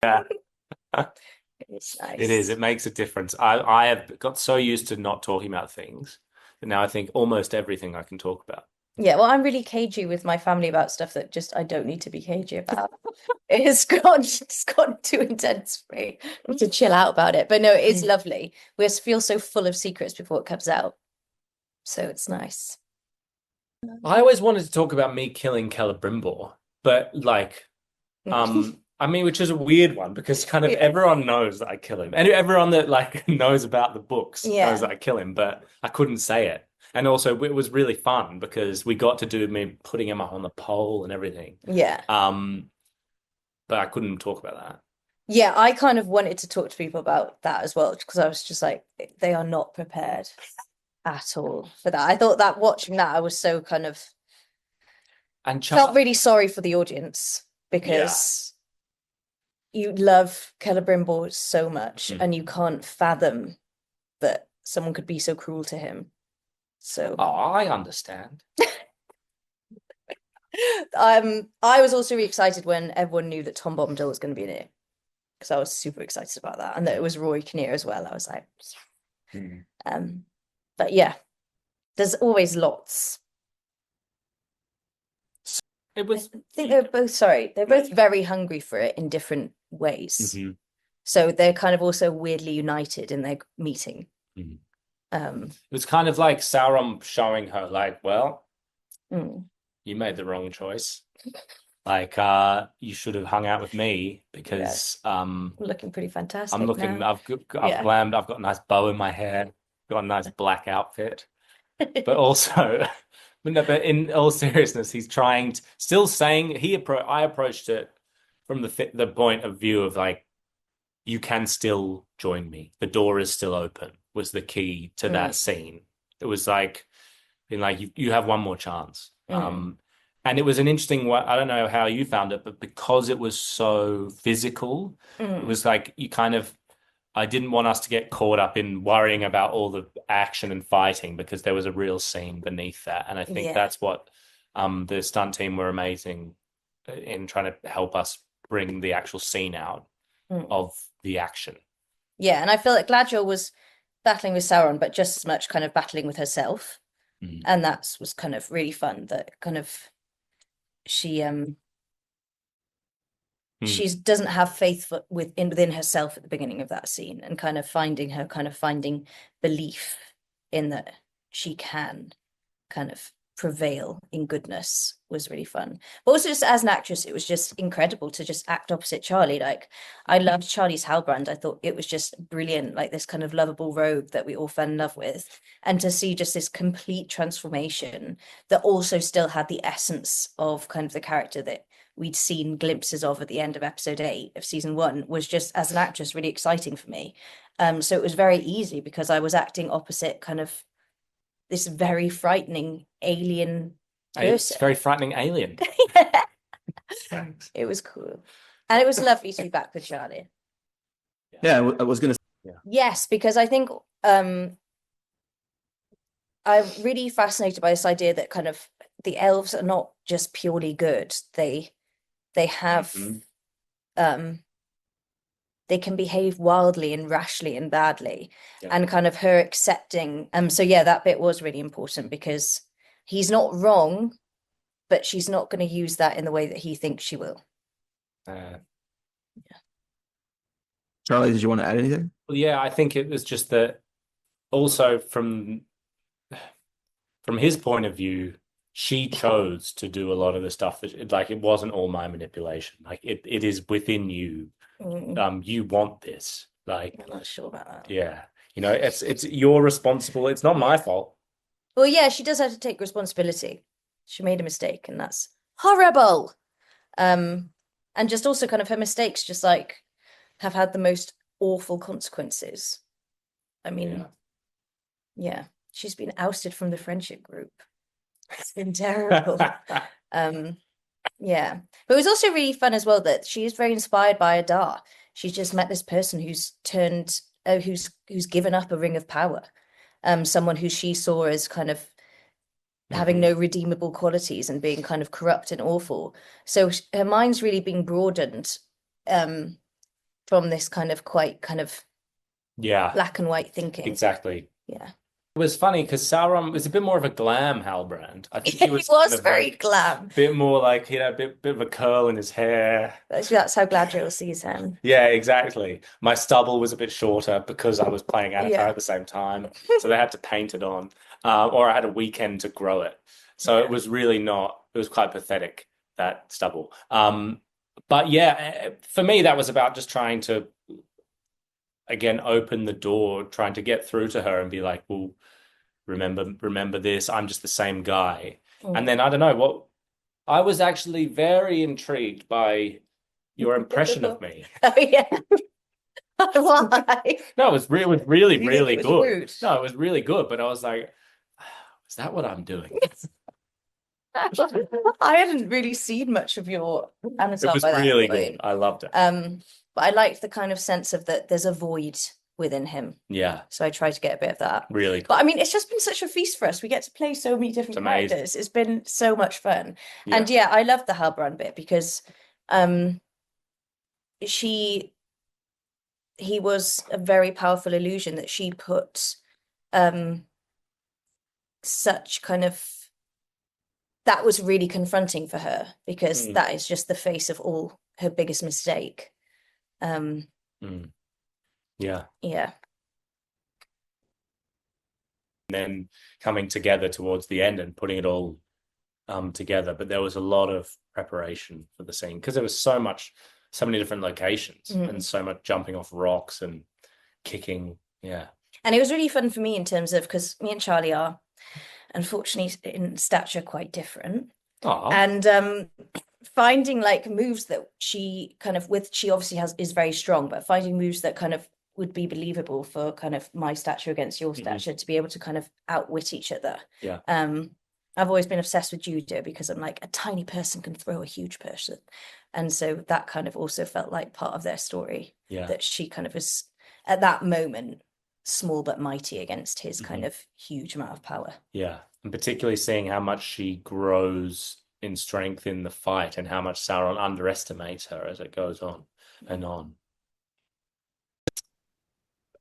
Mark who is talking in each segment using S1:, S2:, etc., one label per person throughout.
S1: Yeah,
S2: It's
S1: it is.
S2: nice.
S1: It makes a difference. I have got so used to not talking about things that now I think almost everything I can talk about.
S2: Yeah, well, I'm really cagey with my family about stuff that just I don't need to be cagey about. It's gotten too intense for me to chill out about it. But no, it is lovely. We just feel so full of secrets before it comes out. So it's nice.
S1: I always wanted to talk about me killing Celebrimbor, but I mean, which is a weird one because kind of
S2: Yeah.
S1: everyone knows that I kill him, and everyone that like knows about the books knows
S2: Yeah.
S1: that I kill him, but I couldn't say it. And also, it was really fun because we got to do me putting him up on the pole and everything.
S2: Yeah.
S1: Um, but I couldn't talk about that.
S2: Yeah, I kind of wanted to talk to people about that as well because I was just like, they are not prepared at all for that. I thought that watching that, I was so kind of
S1: And
S2: felt
S1: Char
S2: really sorry for the audience
S1: yeah.
S2: because you love Celebrimbor so much
S1: Mm.
S2: and you can't fathom that someone could be so cruel to him.
S1: Oh,
S2: So
S1: I understand.
S2: I was also really excited when everyone knew that Tom Bombadil was going to be in it because I was super excited about that and that it was Rory Kinnear as well. I was like,
S1: Mm.
S2: um, but yeah, there's always lots.
S1: It
S2: I
S1: was.
S2: think they're both very hungry for it in different ways.
S1: Mhm.
S2: So they're kind of also weirdly united in their meeting.
S1: Mhm.
S2: Um,
S1: It was kind of like Sauron showing her, like, well,
S2: mm,
S1: you made the wrong choice. Like, you should have hung out with me
S2: yeah,
S1: because
S2: looking pretty
S1: I'm
S2: fantastic
S1: looking.
S2: now.
S1: I've
S2: Yeah.
S1: glammed. I've got a nice bow in my hair. Got a nice black outfit. But also, but no, but in all seriousness, he's trying to still saying I approached it from the point of view of like you can still join me. The door is still open. Was the key to that
S2: Mm,
S1: scene. It was like being like you have one more chance.
S2: mm,
S1: And it was an interesting one. I don't know how you found it, but because it was so physical, it
S2: mm,
S1: was like you kind of I didn't want us to get caught up in worrying about all the action and fighting because there was a real scene beneath that. And I think
S2: yeah.
S1: that's what the stunt team were amazing in trying to help us bring the actual scene out
S2: Mm.
S1: of the action.
S2: Yeah, and I feel like Galadriel was battling with Sauron, but just as much kind of battling with herself.
S1: Mm.
S2: And that was kind of really fun that kind of she
S1: Mm.
S2: she doesn't have faith within herself at the beginning of that scene and kind of finding belief in that she can kind of prevail in goodness was really fun. But also just as an actress, it was just incredible to just act opposite Charlie. Like I loved Charlie's Halbrand. I thought it was just brilliant, like this kind of lovable rogue that we all fell in love with. And to see just this complete transformation that also still had the essence of kind of the character that we'd seen glimpses of at the end of episode 8 of season 1 was just as an actress really exciting for me. So it was very easy because I was acting opposite kind of this very frightening alien
S1: It's
S2: person.
S1: a very frightening alien.
S2: Yeah,
S1: Thanks.
S2: it was cool. And it was lovely to be back with Charlie.
S1: Yeah.
S3: Yeah, I was gonna.
S1: Yeah.
S2: Yes, because I think I'm really fascinated by this idea that kind of the elves are not just purely good. They have
S1: Mhm.
S2: um they can behave wildly and rashly and badly.
S1: Yeah.
S2: And kind of her accepting so yeah, that bit was really important because he's not wrong, but she's not going to use that in the way that he thinks she will.
S1: Uh,
S3: Charlie, did you want to add anything?
S1: well, yeah, I think it was just that also from his point of view, she chose to do a lot of the stuff that like it wasn't all my manipulation. Like it is within you.
S2: Mm,
S1: You want this. Like,
S2: I'm not sure about that.
S1: yeah. It's you're responsible. It's not my
S2: Yeah.
S1: fault.
S2: Well, yeah, she does have to take responsibility. She made a mistake, and that's horrible. Um, and just also kind of her mistakes just like have had the most awful consequences. I
S1: Yeah.
S2: mean, yeah, she's been ousted from the friendship group. It's been terrible. Um, yeah. But it was also really fun as well that she is very inspired by Adar. She's just met this person who's turned who's given up a ring of power. Someone who she saw as kind of having
S1: Hmm.
S2: no redeemable qualities and being kind of corrupt and awful. So her mind's really being broadened, um, from this kind of quite kind of
S1: Yeah,
S2: black and white thinking.
S1: exactly.
S2: Yeah.
S1: It was funny because Sauron was a bit more of a glam Halbrand. I think he
S2: He
S1: was
S2: was
S1: kind of
S2: very
S1: like
S2: glam.
S1: a bit more like he had a bit of a curl in his hair.
S2: That's how Gladriel sees him.
S1: Yeah, exactly. My stubble was a bit shorter because I was playing Avatar
S2: Yeah.
S1: at the same time, so they had to paint it on, or I had a weekend to grow it. So it was really not. It was quite pathetic, that stubble. But yeah, for me that was about just trying to again open the door, trying to get through to her and be like, well, remember this. I'm just the same guy. And then I don't know what. I was actually very intrigued by your impression of me.
S2: Oh yeah. Why?
S1: No, it was really,
S2: You think
S1: really
S2: it was
S1: good.
S2: rude?
S1: No, it was really good, but I was like, is that what I'm doing?
S2: I hadn't really seen much of your
S1: It
S2: Avatar
S1: was
S2: by that
S1: really
S2: point.
S1: good. I loved it.
S2: But I liked the kind of sense of that there's a void within him.
S1: Yeah,
S2: So I tried to get a bit of that.
S1: really
S2: But
S1: cool.
S2: I mean, it's just been such a feast for us. We get to play so many different
S1: amazing.
S2: characters. It's been so much fun.
S1: Yeah.
S2: And yeah, I love the Halbrand bit because he was a very powerful illusion that she put such kind of that was really confronting for her because that is just the face of all her biggest mistake.
S1: Yeah.
S2: Yeah.
S1: And then coming together towards the end and putting it all together. But there was a lot of preparation for the scene because there was so many different locations and so much jumping off rocks and kicking. Yeah.
S2: And it was really fun for me in terms of because me and Charlie are unfortunately in stature quite different.
S1: Aw.
S2: And finding like moves that she kind of she obviously is very strong, but finding moves that kind of would be believable for kind of my stature against your stature to be able to kind of outwit each other.
S1: Yeah.
S2: I've always been obsessed with judo because I'm like a tiny person can throw a huge person. And so that kind of also felt like part of their story.
S1: Yeah.
S2: That she kind of was at that moment small but mighty against his kind of huge amount of power.
S1: Yeah. And particularly seeing how much she grows in strength in the fight and how much Sauron underestimates her as it goes on and on.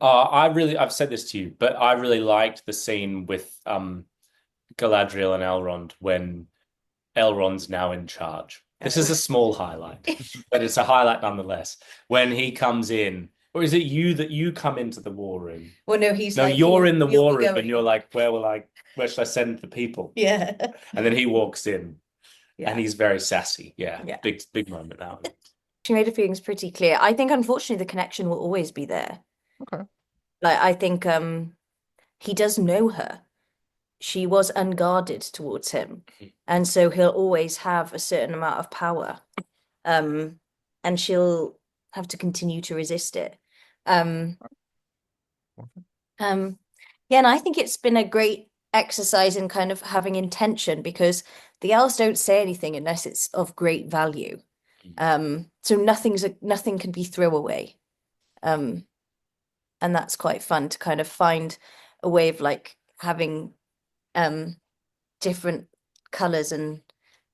S1: I've said this to you, but I really liked the scene with Galadriel and Elrond when Elrond's now in charge. This is a small highlight, but it's a highlight nonetheless. When he comes in, or is it you that you come into the war room?
S2: Well, no,
S1: you're in the war room and you're like, where should I send the people?
S2: Yeah.
S1: And then he walks in
S2: Yeah.
S1: and he's very sassy. Yeah. Big moment now.
S2: She made her feelings pretty clear. I think unfortunately the connection will always be there.
S3: Okay.
S2: Like I think he does know her. She was unguarded towards him. And so he'll always have a certain amount of power. And she'll have to continue to resist it. Yeah, and I think it's been a great exercise in kind of having intention because the elves don't say anything unless it's of great value. So nothing can be throwaway. And that's quite fun to kind of find a way of like having different colors and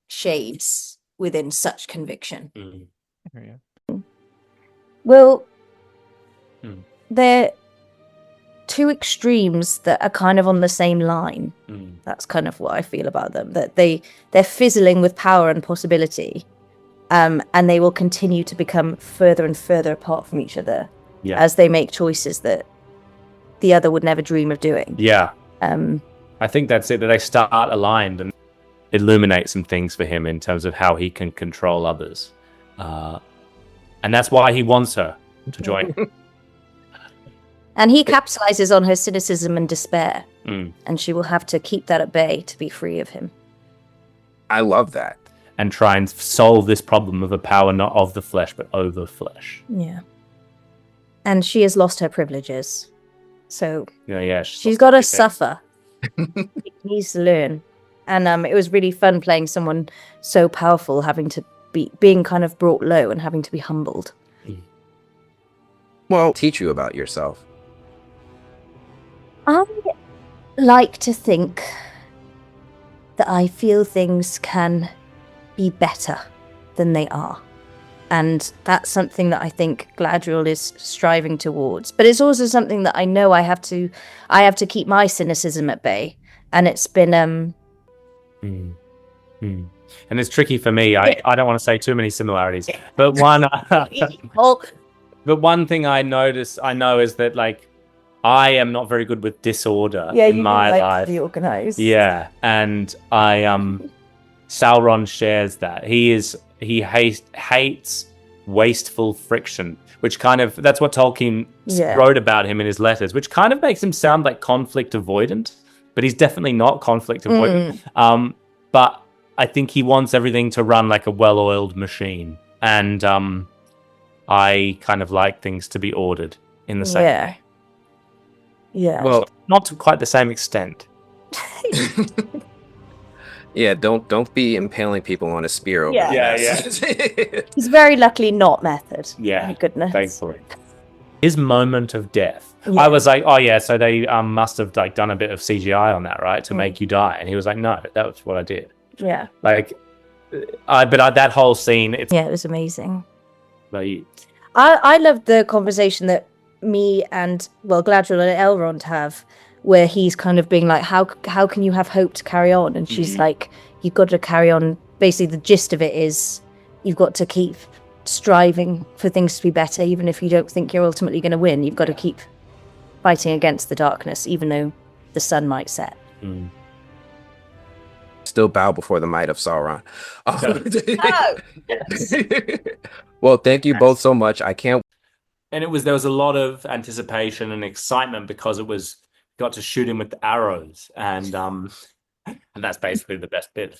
S2: shades within such conviction. Well, they're two extremes that are kind of on the same line. That's kind of what I feel about them, that they're fizzling with power and possibility, and they will continue to become further and further apart from each other as they make choices that the other would never dream of doing.
S1: Yeah. I think that's it, that they start aligned and illuminate some things for him in terms of how he can control others. And that's why he wants her to join.
S2: And he capitalizes on her cynicism and despair. And she will have to keep that at bay to be free of him.
S3: I love that.
S1: And try and solve this problem of a power not of the flesh, but over flesh.
S2: Yeah. And she has lost her privileges. So
S1: she's
S2: got to suffer. She needs to learn. And it was really fun playing someone so powerful, having to being kind of brought low and having to be humbled.
S3: Well, teach you about yourself.
S2: I like to think that I feel things can be better than they are. And that's something that I think Gladriel is striving towards. But it's also something that I know I have to keep my cynicism at bay. And it's been
S1: And it's tricky for me. I don't want to say too many similarities, but one thing I know is that like I am not very good with disorder in my life.
S2: The organized.
S1: Yeah, and Sauron shares that. He hates wasteful friction, which kind of that's what Tolkien wrote about him in his letters, which kind of makes him sound like conflict avoidant, but he's definitely not conflict avoidant. But I think he wants everything to run like a well-oiled machine, and I kind of like things to be ordered in the same way.
S2: Yeah.
S3: Well,
S1: Not to quite the same extent.
S3: yeah, don't be impaling people on a spear over this.
S2: He's very luckily not method.
S1: Yeah,
S2: Thank goodness.
S1: thankfully. His moment of death.
S2: Yeah.
S1: I was like, oh yeah, so they must have like done a bit of CGI on that, right, to make you die. And he was like, no, that was what I did.
S2: Yeah.
S1: Like, that whole scene. It
S2: was amazing.
S1: like,
S2: I loved the conversation that me and Gladriel and Elrond have, where he's kind of being like, how can you have hope to carry on? And she's like, you've got to carry on. Basically, the gist of it is you've got to keep striving for things to be better, even if you don't think you're ultimately going to win. You've got to keep fighting against the darkness, even though the sun might set.
S3: Still bow before the might of Sauron.
S2: Oh.
S3: Well, thank you both so much. I can't.
S1: And there was a lot of anticipation and excitement because got to shoot him with the arrows, and that's basically the best bit.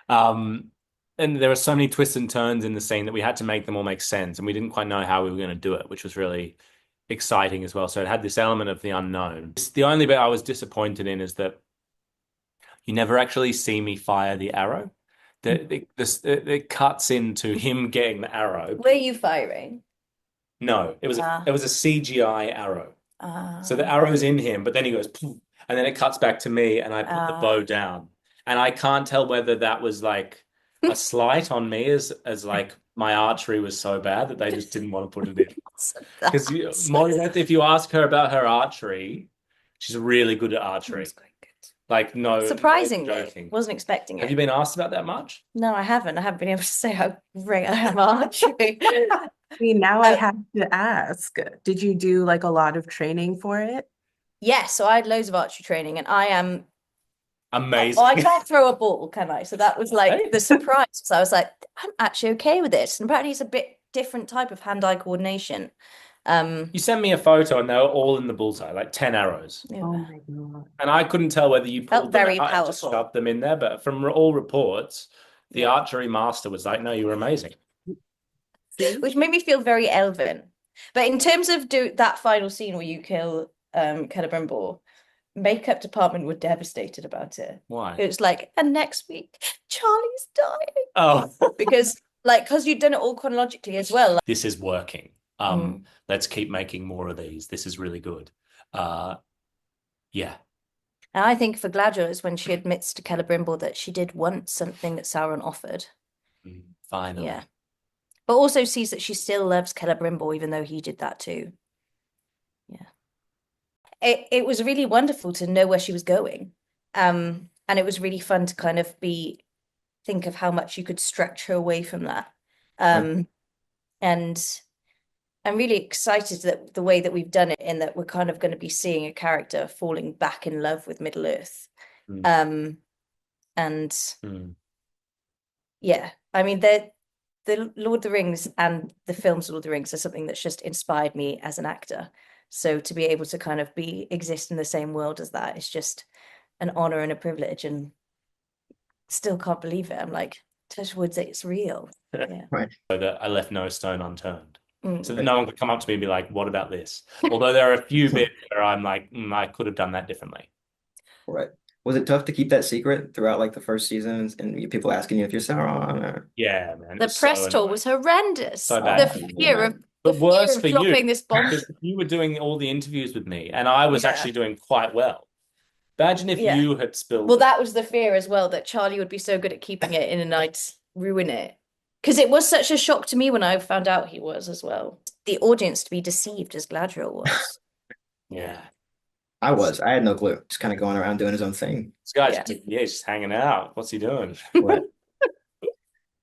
S1: And there were so many twists and turns in the scene that we had to make them all make sense, and we didn't quite know how we were going to do it, which was really exciting as well. So it had this element of the unknown. The only bit I was disappointed in is that you never actually see me fire the arrow. It cuts into him getting the arrow.
S2: Were you firing?
S1: No, it was a CGI arrow. So the arrow's in him, but then he goes, poof, and then it cuts back to me, and I put the bow down. And I can't tell whether that was like a slight on me as like my archery was so bad that they just didn't want to put it in. Because if you ask her about her archery, she's really good at archery. Like, no,
S2: surprisingly, wasn't expecting it.
S1: Have you been asked about that much?
S2: No, I haven't. I haven't been able to say how great I am at archery.
S4: I mean, now I have to ask, did you do like a lot of training for it?
S2: Yes, so I had loads of archery training, and I am
S1: amazing.
S2: I can't throw a ball, can I? So that was like the surprise. So I was like, I'm actually okay with this. And apparently it's a bit different type of hand-eye coordination.
S1: You sent me a photo and they were all in the bullseye, like 10 arrows.
S2: Yeah.
S4: Oh my God.
S1: And I couldn't tell whether you pulled
S2: Felt very
S1: them out and just
S2: powerful.
S1: shoved them in there, but from all reports, the archery master was like, no, you were amazing.
S2: Which made me feel very elven. But in terms of that final scene where you kill Celebrimbor, makeup department were devastated about it.
S1: Why?
S2: It was like, and next week, Charlie's dying.
S1: Oh.
S2: because you'd done it all chronologically as well.
S1: This is working. Let's keep making more of these. This is really good. Yeah.
S2: And I think for Gladriel is when she admits to Celebrimbor that she did want something that Sauron offered.
S1: Finally.
S2: Yeah. But also sees that she still loves Celebrimbor, even though he did that too. Yeah. It was really wonderful to know where she was going. And it was really fun to kind of think of how much you could stretch her away from that. And I'm really excited that the way that we've done it, in that we're kind of going to be seeing a character falling back in love with Middle Earth. Yeah, I mean, the Lord of the Rings and the films of Lord of the Rings are something that's just inspired me as an actor. So to be able to kind of exist in the same world as that is just an honor and a privilege, and still can't believe it. I'm like, touch wood, it's real. Yeah.
S5: Right.
S1: So that I left no stone unturned. So that no one could come up to me and be like, what about this? Although there are a few bits where I'm like, I could have done that differently.
S5: Right. Was it tough to keep that secret throughout like the first seasons and people asking you if you're Sauron? Or...
S1: Yeah, man.
S2: The press tour was horrendous.
S1: So bad.
S2: The fear of
S1: but worse for
S2: dropping
S1: you,
S2: this bomb.
S1: because you were doing all the interviews with me, and I was actually doing quite well. Imagine if you had spilled.
S2: Well, that was the fear as well, that Charlie would be so good at keeping it in and I'd ruin it. Because it was such a shock to me when I found out he was as well. The audience to be deceived as Gladriel was.
S1: Yeah.
S5: I had no clue. Just kind of going around doing his own thing.
S1: This guy's
S2: Yeah.
S1: just hanging out. What's he doing?
S5: What?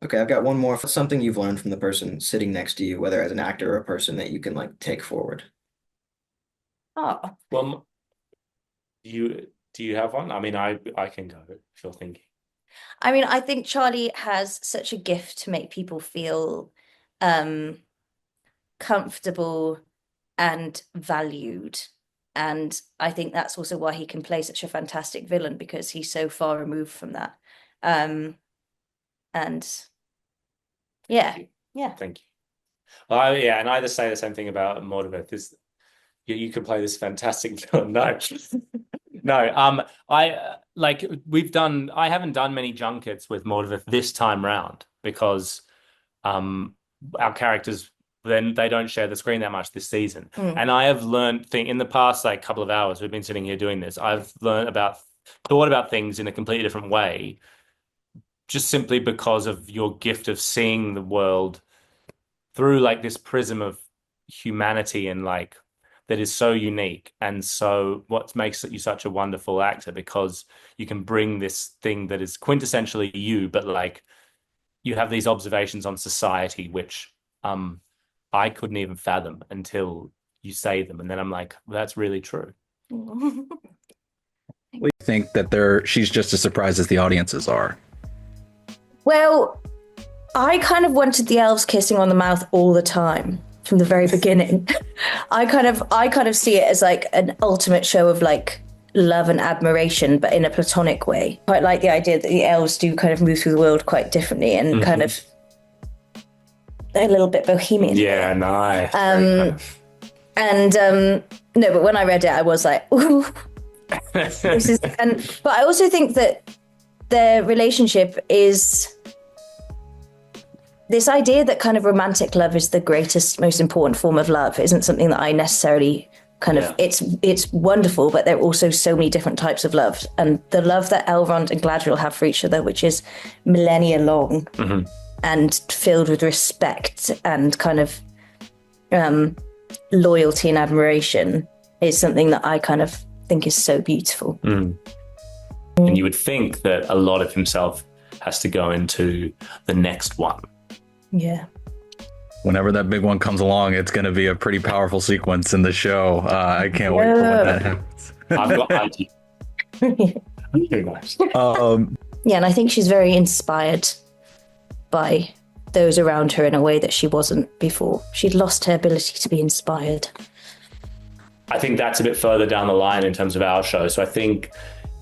S5: Okay, I've got one more. Something you've learned from the person sitting next to you, whether as an actor or a person that you can like take forward.
S2: Oh,
S1: Well, do you have one? I mean, I can go if you're thinking.
S2: I mean, I think Charlie has such a gift to make people feel comfortable and valued. And I think that's also why he can play such a fantastic villain, because he's so far removed from that. And yeah, yeah.
S1: Thank you. Yeah, and I just say the same thing about Mordovith. Is you could play this fantastic villain. No, no. I I haven't done many junkets with Mordovith this time round because our characters then they don't share the screen that much this season. And I have learned in the past like couple of hours we've been sitting here doing this. I've thought about things in a completely different way, just simply because of your gift of seeing the world through like this prism of humanity and like that is so unique. And so what makes you such a wonderful actor, because you can bring this thing that is quintessentially you, but like you have these observations on society which I couldn't even fathom until you say them, and then I'm like, well, that's really true.
S6: We think that she's just as surprised as the audiences are.
S2: Well, I kind of wanted the elves kissing on the mouth all the time from the very beginning. I kind of see it as like an ultimate show of like love and admiration, but in a platonic way. Quite like the idea that the elves do kind of move through the world quite differently and kind of a little bit bohemian.
S1: Yeah, nice.
S2: No, but when I read it, I was like, ooh, but I also think that their relationship is this idea that kind of romantic love is the greatest, most important form of love isn't something that I necessarily kind of, it's wonderful, but there are also so many different types of love. And the love that Elrond and Gladriel have for each other, which is millennia long and filled with respect and kind of loyalty and admiration, is something that I kind of think is so beautiful.
S1: And you would think that a lot of himself has to go into the next one.
S2: Yeah.
S6: Whenever that big one comes along, it's going to be a pretty powerful sequence in the show. I can't wait for when that happens.
S1: I've got ideas. Very nice.
S2: Yeah, and I think she's very inspired by those around her in a way that she wasn't before. She'd lost her ability to be inspired.
S1: I think that's a bit further down the line in terms of our show. So I think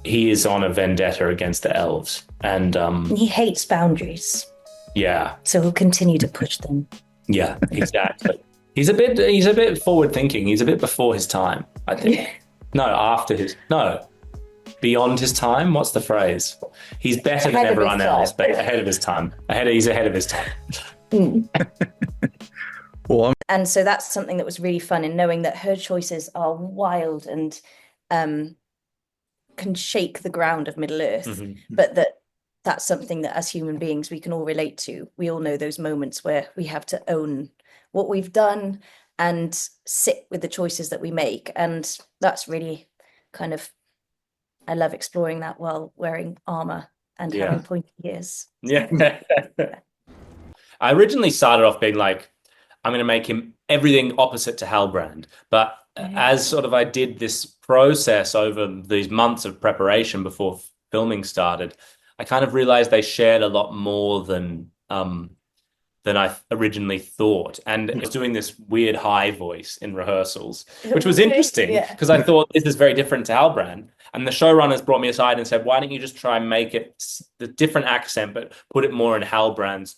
S1: he is on a vendetta against the elves. And
S2: He hates boundaries,
S1: yeah.
S2: so he'll continue to push them.
S1: Yeah, exactly. He's a bit forward thinking. He's a bit before his time, I think. Beyond his time. What's the phrase? He's better than everyone else, but ahead of his time. He's ahead of his time.
S6: Well,
S2: And so that's something that was really fun in knowing that her choices are wild and can shake the ground of Middle Earth, but that's something that as human beings we can all relate to. We all know those moments where we have to own what we've done and sit with the choices that we make. And that's really kind of, I love exploring that while wearing armor and having pointy ears.
S1: Yeah. I originally started off being like, I'm going to make him everything opposite to Halbrand. But as sort of I did this process over these months of preparation before filming started, I kind of realized they shared a lot more than I originally thought. And it was doing this weird high voice in rehearsals, which was interesting because I thought this is very different to Halbrand. And the showrunners brought me aside and said, why don't you just try and make it the different accent, but put it more in Halbrand's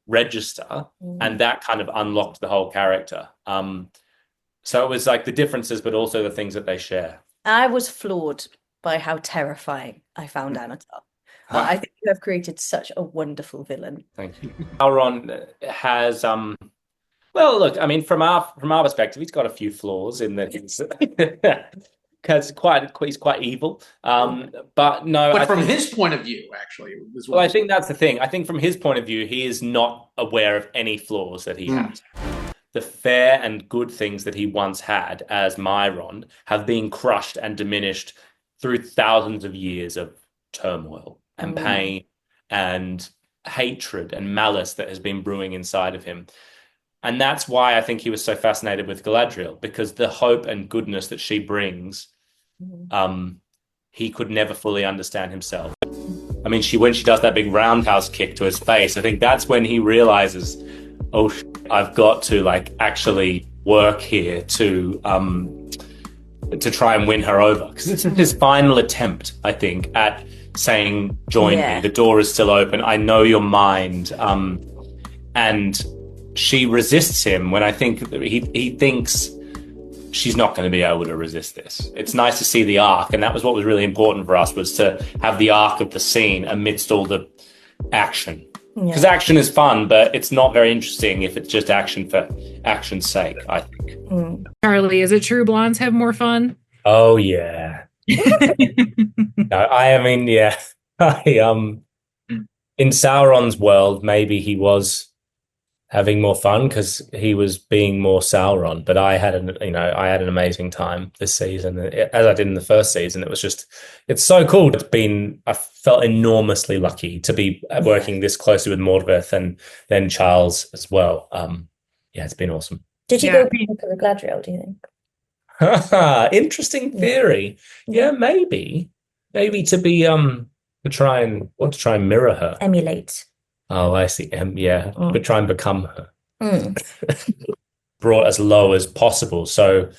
S1: register? And that kind of unlocked the whole character. So it was like the differences, but also the things that they share.
S2: I was floored by how terrifying I found Anatar. But I think you have created such a wonderful villain.
S1: Thank you. Elrond has well, look, I mean, from our perspective, he's got a few flaws in that he's because he's quite evil. But no,
S7: But
S1: I
S7: from
S1: think,
S7: his point of view, actually, as
S1: well,
S7: well.
S1: I think that's the thing. I think from his point of view, he is not aware of any flaws that he has. The fair and good things that he once had as Myron have been crushed and diminished through thousands of years of turmoil and pain and hatred and malice that has been brewing inside of him. And that's why I think he was so fascinated with Galadriel, because the hope and goodness that she brings, he could never fully understand himself. I mean, when she does that big roundhouse kick to his face, I think that's when he realizes, oh, I've got to like actually work here to try and win her over, because it's his final attempt, I think, at saying, join me, the door is still open, I know your mind, and she resists him when I think he thinks she's not going to be able to resist this. It's nice to see the arc, and that was what was really important for us, was to have the arc of the scene amidst all the action. Because action is fun, but it's not very interesting if it's just action for action's sake, I think.
S8: Charlie, is it true blondes have more fun?
S1: Oh, yeah. No, I mean, yeah. In Sauron's world, maybe he was having more fun because he was being more Sauron. But I had an amazing time this season, as I did in the first season. It's so cool. I felt enormously lucky to be working this closely with Mordvith and then Charles as well. It's been awesome.
S2: Did you go for the Galadriel, do you think?
S1: Interesting theory. Yeah, maybe to be to try and mirror her,
S2: Emulate.
S1: Oh, I see. But try and become her. Brought as low as possible. So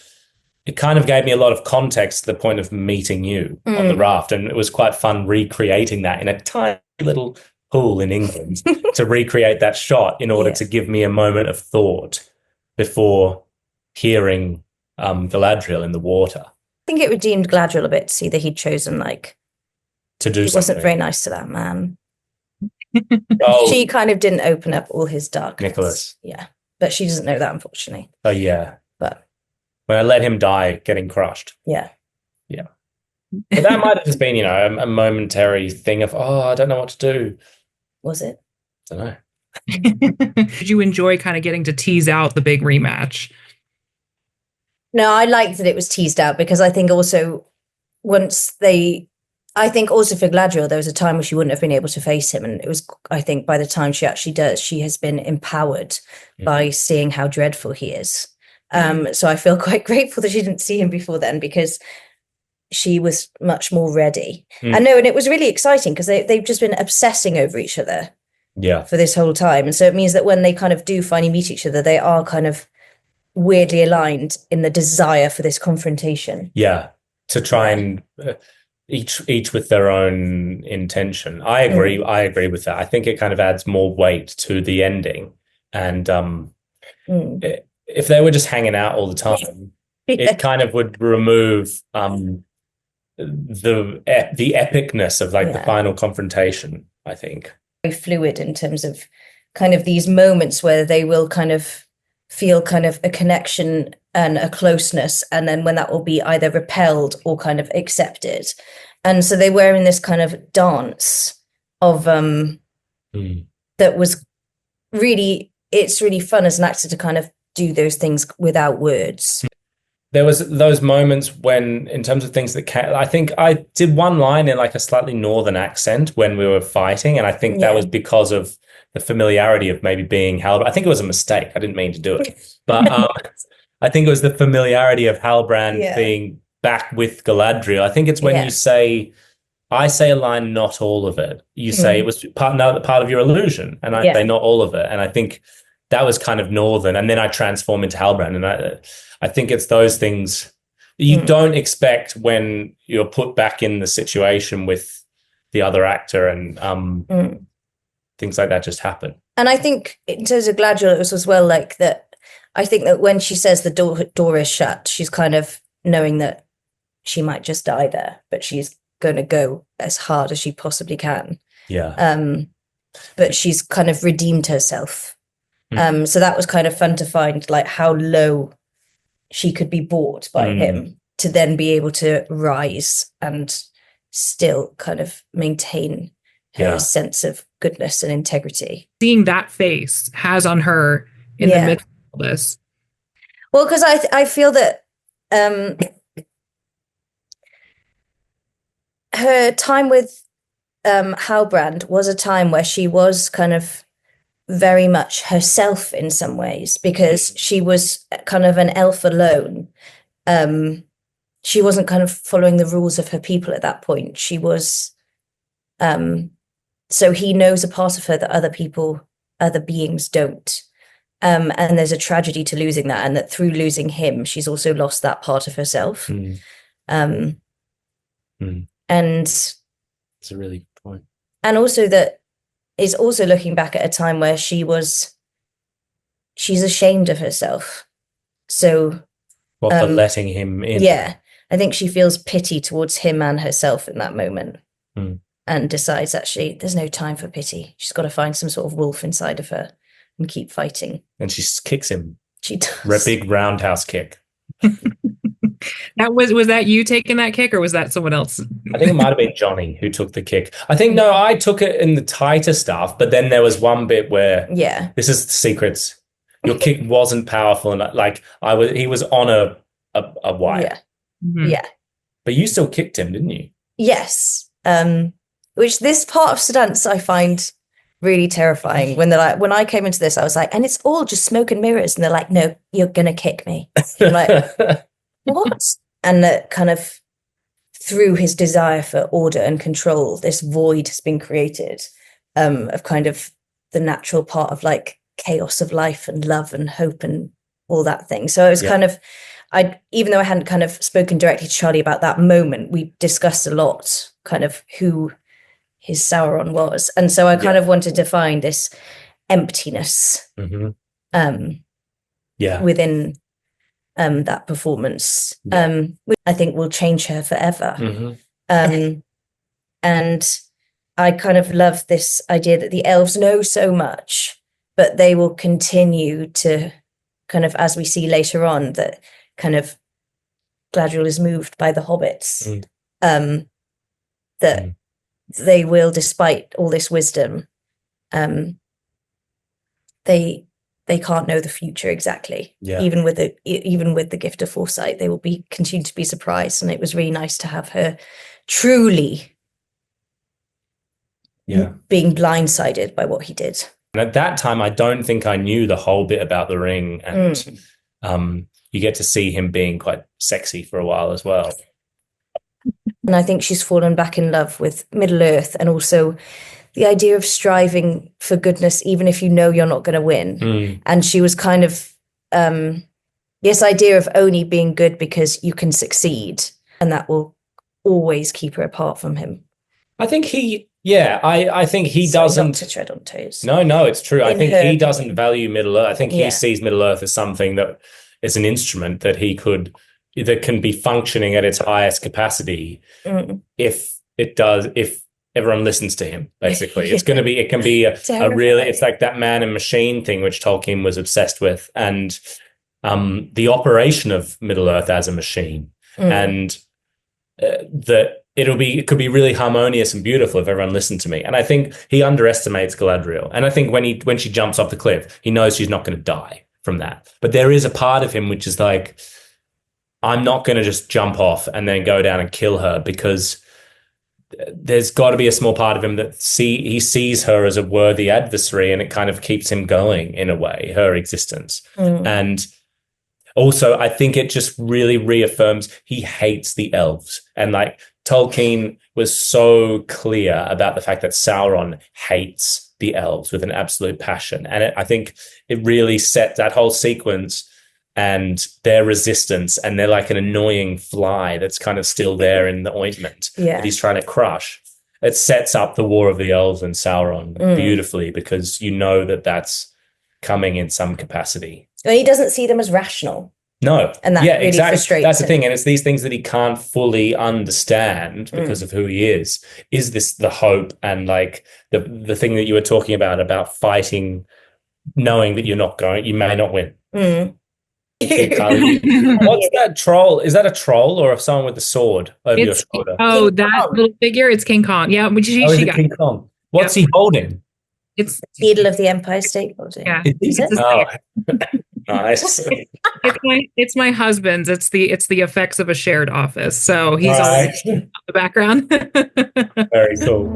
S1: it kind of gave me a lot of context to the point of meeting you on the raft. And it was quite fun recreating that in a tiny little pool in England to recreate that shot in order to give me a moment of thought before hearing Galadriel in the water.
S2: I think it redeemed Galadriel a bit to see that he'd chosen
S1: to do
S2: he
S1: something.
S2: Wasn't very nice to that man.
S1: Oh,
S2: she kind of didn't open up all his darkness.
S1: Nicholas.
S2: Yeah. But she doesn't know that, unfortunately.
S1: Oh, yeah.
S2: But
S1: when I let him die getting crushed.
S2: Yeah.
S1: But that might have just been, a momentary thing of, I don't know what to do.
S2: Was it?
S1: I don't know.
S8: Did you enjoy kind of getting to tease out the big rematch?
S2: No, I liked that it was teased out, because I think also I think also for Galadriel, there was a time where she wouldn't have been able to face him. And it was, I think by the time she actually does, she has been empowered by seeing how dreadful he is. So I feel quite grateful that she didn't see him before then, because she was much more ready. And it was really exciting because they've just been obsessing over each other for this whole time. And so it means that when they kind of do finally meet each other, they are kind of weirdly aligned in the desire for this confrontation.
S1: Yeah, to try and each with their own intention. I agree. I agree with that. I think it kind of adds more weight to the ending. And if they were just hanging out all the time, it kind of would remove the epicness of the final confrontation, I think.
S2: Very fluid in terms of kind of these moments where they will kind of feel kind of a connection and a closeness, and then when that will be either repelled or kind of accepted. And so they were in this kind of dance of that was really, it's really fun as an actor to kind of do those things without words.
S1: There was those moments when, in terms of things that came, I think I did one line in a slightly northern accent when we were fighting, and I think that was because of the familiarity of maybe being Halbrand. I think it was a mistake. I didn't mean to do it, but I think it was the familiarity of Halbrand being back with Galadriel. I think it's when you say, I say a line, not all of it. You say it was part of your illusion, and I say not all of it. And I think that was kind of northern, and then I transform into Halbrand, and I think it's those things you don't expect when you're put back in the situation with the other actor, and things like that just happen.
S2: And I think in terms of Galadriel, it was as well that I think that when she says the door is shut, she's kind of knowing that she might just die there, but she's going to go as hard as she possibly can.
S1: Yeah.
S2: But she's kind of redeemed herself. So that was kind of fun to find, how low she could be bought by him. to then be able to rise and still kind of maintain her
S1: Yeah.
S2: sense of goodness and integrity.
S8: Seeing that face has on her in the midst of all this.
S2: Well, because I feel that her time with Halbrand was a time where she was kind of very much herself in some ways, because she was kind of an elf alone. She wasn't kind of following the rules of her people at that point. She was, so he knows a part of her that other beings don't. And there's a tragedy to losing that, and that through losing him, she's also lost that part of herself. And
S1: It's a really good point.
S2: And also that is also looking back at a time where she's ashamed of herself. So
S1: Well, for letting him in.
S2: Yeah, I think she feels pity towards him and herself in that moment, and decides actually there's no time for pity. She's got to find some sort of wolf inside of her and keep fighting.
S1: And she kicks him.
S2: She does.
S1: Big roundhouse kick.
S8: That was that you taking that kick, or was that someone else?
S1: I think it might have been Johnny who took the kick. I think, no, I took it in the tighter stuff, but then there was one bit where this is the secrets. Your kick wasn't powerful, and like he was on a wire.
S2: Yeah.
S1: But you still kicked him, didn't you?
S2: Yes. Which this part of Stance I find really terrifying. When they're like, when I came into this, I was like, and it's all just smoke and mirrors, and they're like, no, you're gonna kick me. I'm like, what? And that kind of through his desire for order and control, this void has been created of kind of the natural part of like chaos of life and love and hope and all that thing. So I was kind of, even though I hadn't kind of spoken directly to Charlie about that moment, we discussed a lot kind of who his Sauron was. And so I kind of wanted to find this emptiness within that performance, which I think will change her forever. And I kind of love this idea that the elves know so much, but they will continue to kind of, as we see later on, that kind of Galadriel is moved by the hobbits, that they will, despite all this wisdom, they can't know the future exactly. Even with the gift of foresight, they will continue to be surprised. And it was really nice to have her truly being blindsided by what he did.
S1: And at that time, I don't think I knew the whole bit about the ring, and you get to see him being quite sexy for a while as well.
S2: And I think she's fallen back in love with Middle Earth, and also the idea of striving for goodness, even if you know you're not going to win. And she was kind of this idea of only being good because you can succeed, and that will always keep her apart from him.
S1: I think I think he doesn't.
S2: Not to tread on toes.
S1: No, it's true. I think he doesn't
S2: opinion.
S1: value Middle Earth. I think he sees Middle Earth as something that is an instrument that that can be functioning at its highest capacity if everyone listens to him. Basically, it can be a really, it's like that man and machine thing which Tolkien was obsessed with, and the operation of Middle Earth as a machine, and that it could be really harmonious and beautiful if everyone listened to me. And I think he underestimates Galadriel. And I think when she jumps off the cliff, he knows she's not going to die from that. But there is a part of him which is like, I'm not going to just jump off and then go down and kill her, because there's got to be a small part of him that he sees her as a worthy adversary, and it kind of keeps him going in a way, her existence. And also, I think it just really reaffirms he hates the elves. And like Tolkien was so clear about the fact that Sauron hates the elves with an absolute passion. And I think it really set that whole sequence and their resistance, and they're like an annoying fly that's kind of still there in the ointment that he's trying to crush. It sets up the War of the Elves and Sauron beautifully, because you know that that's coming in some capacity.
S2: Well, he doesn't see them as rational.
S1: No.
S2: And that really frustrates
S1: That's the
S2: him.
S1: thing. And it's these things that he can't fully understand because of who he is. Is this the hope and like the thing that you were talking about fighting, knowing that you may not win. What's that troll? Is that a troll or someone with a sword over your shoulder?
S8: Oh,
S2: King
S8: that
S2: Kong.
S8: little figure. It's King Kong. Yeah, which
S1: Oh, is
S8: she
S1: it
S8: got.
S1: King Kong? What's he holding?
S8: It's
S2: Beadle of the Empire State Building.
S8: yeah.
S2: Is it?
S1: Oh, nice.
S8: It's my husband's. It's the effects of a shared office. So he's always
S1: Right.
S8: in the background.
S1: Very cool.